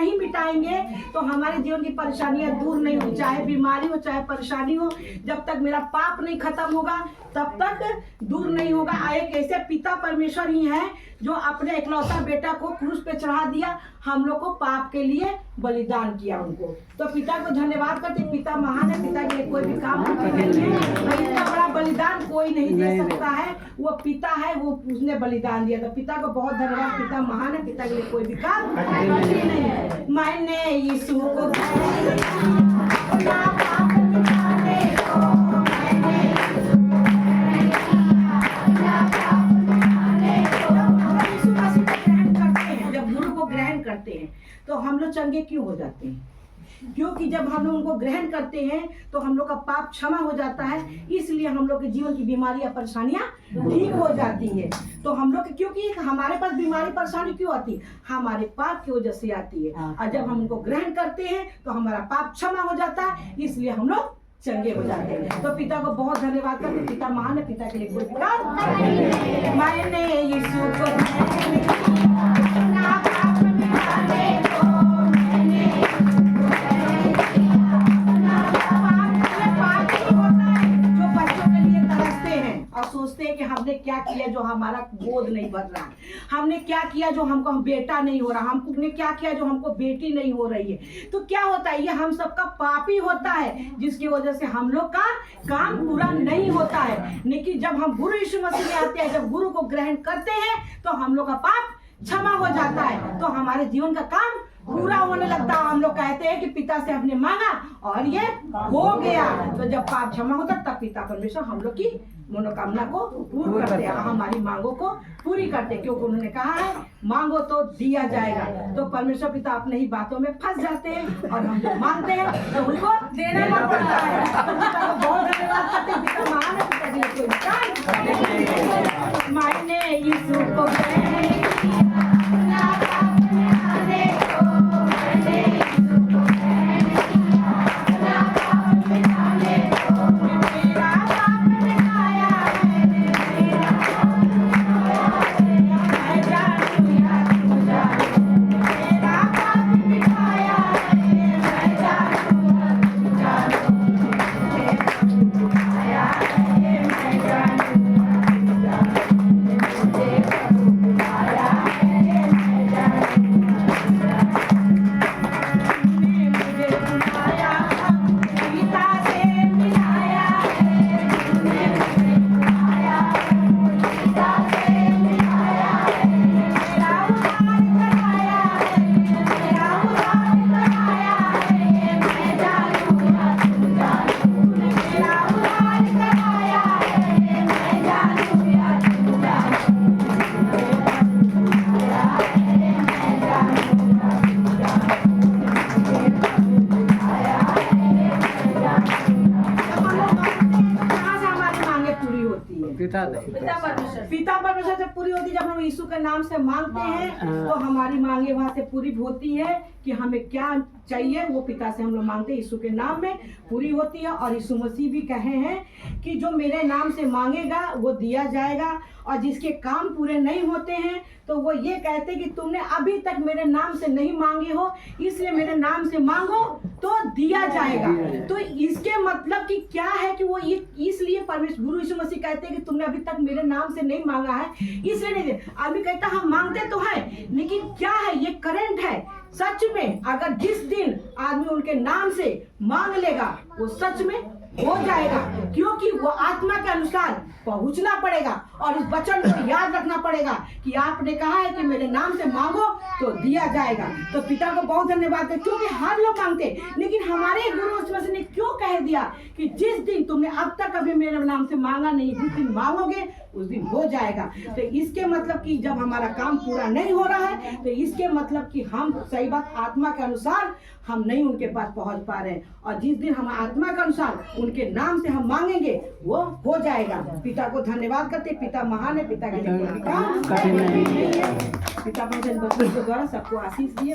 नहीं मिटाएंगे तो हमारे जीवन की परेशानियां दूर नहीं हो, चाहे बीमारी हो चाहे परेशानी हो, जब तक मेरा पाप नहीं खत्म होगा तब तक दूर नहीं होगा। एक ऐसे पिता परमेश्वर ही है जो अपने इकलौता बेटा को क्रूस पे चढ़ा दिया, हम लोग को पाप के लिए बलिदान किया उनको। तो पिता को धन्यवाद करते, पिता महान है, पिता के लिए कोई भी काम नहीं है, इतना बड़ा बलिदान कोई नहीं दे सकता है, वो पिता है, वो उसने बलिदान दिया। तो पिता को बहुत धन्यवाद, पिता महान है, पिता के लिए कोई भी काम नहीं है। मैंने यीशु को करते हैं तो हम लोग चंगे क्यों हो जाते हैं? क्योंकि जब हम लोग उनको ग्रहण करते हैं तो हम लोग का पाप क्षमा हो जाता है, इसलिए हम लोग के जीवन की बीमारियां परेशानियां ठीक हो जाती है। तो हम लोग क्योंकि हमारे पास बीमारी परेशानी क्यों आती है? हमारे पाप की वजह से आती है, और जब हम उनको ग्रहण करते हैं तो हमारा पाप क्षमा हो जाता है, इसलिए हम लोग चंगे हो जाते हैं। तो पिता को बहुत धन्यवाद करते, पिता महान है, पिता के लिए कोई काम मैंने यीशु को सोचते हैं कि हमने क्या किया जो हमारा गोद नहीं भर रहा, हमने क्या किया जो हमको बेटा नहीं हो रहा, हमने क्या किया जो हमको बेटी नहीं हो रही है। तो क्या होता है, ये हम सबका पाप ही होता है, जिसकी वजह से हम लोग का काम पूरा नहीं होता है। लेकिन जब हम गुरु यीशु मसीह में आते हैं, जब गुरु को ग्रहण करते हैं तो हम लोग का पाप क्षमा हो जाता है, तो हमारे जीवन का काम पूरा होने लगता है। हम लोग कहते हैं कि पिता से हमने मांगा और ये हो गया। तो जब पाप क्षमा होता तब पिता परमेश्वर हम लोग की मनोकामना को पूर्ण करते हैं, हमारी मांगों को पूरी करते हैं, क्योंकि उन्होंने कहा है मांगो तो दिया जाएगा। तो परमेश्वर पिता अपने ही बातों में फंस जाते हैं और हम जो मांगते हैं तो उनको देना पड़ता है। तो पिता को बहुत धन्यवाद करते हैं, पिता महान है, पिता के लिए कोई मायने यीशु को पिता परमेश्वर जब पूरी होती है, जब हम यीशु के नाम से मांगते हैं तो हमारी मांगे वहां से पूरी होती है कि हमें क्या चाहिए वो पिता से हम लोग मांगते हैं, यीशु के नाम में पूरी होती है। और यीशु मसीह भी कहे हैं कि जो मेरे नाम से मांगेगा वो दिया जाएगा, और जिसके काम पूरे नहीं होते हैं तो वो ये कहते हैं कि तुमने अभी तक मेरे नाम से नहीं मांगे हो, इसलिए मेरे नाम से मांगो तो दिया जाएगा। तो इसके मतलब कि क्या है कि वो इसलिए परमेश्वर गुरु यीशु मसीह कहते हैं कि तुमने अभी तक मेरे नाम से नहीं मांगा है, इसलिए नहीं दे। अभी कहता हम मांगते तो है, लेकिन क्या है ये करंट है। सच में अगर जिस दिन आदमी उनके नाम से मांग लेगा वो सच में हो जाएगा, क्योंकि वो आत्मा के अनुसार पहुंचना पड़ेगा और इस वचन को याद रखना पड़ेगा कि आपने कहा है कि मेरे नाम से मांगो तो दिया जाएगा। तो पिता को बहुत धन्यवाद है, क्योंकि हर लोग मांगते, लेकिन हमारे गुरु यीशु ने क्यों कह दिया कि जिस दिन तुमने अब तक कभी मेरे नाम से मांगा नहीं, जिस दिन मांगोगे उस दिन हो जाएगा। तो इसके मतलब कि जब हमारा काम पूरा नहीं हो रहा है तो इसके मतलब कि हम सही बात आत्मा के अनुसार हम नहीं उनके पास पहुंच पा रहे हैं, और जिस दिन हम आत्मा के अनुसार उनके नाम से हम मांगेंगे वो हो जाएगा। पिता को धन्यवाद करते, पिता महान है, पिता के लिए काम पिता बच्चों के द्वारा सबको आशीष दिए।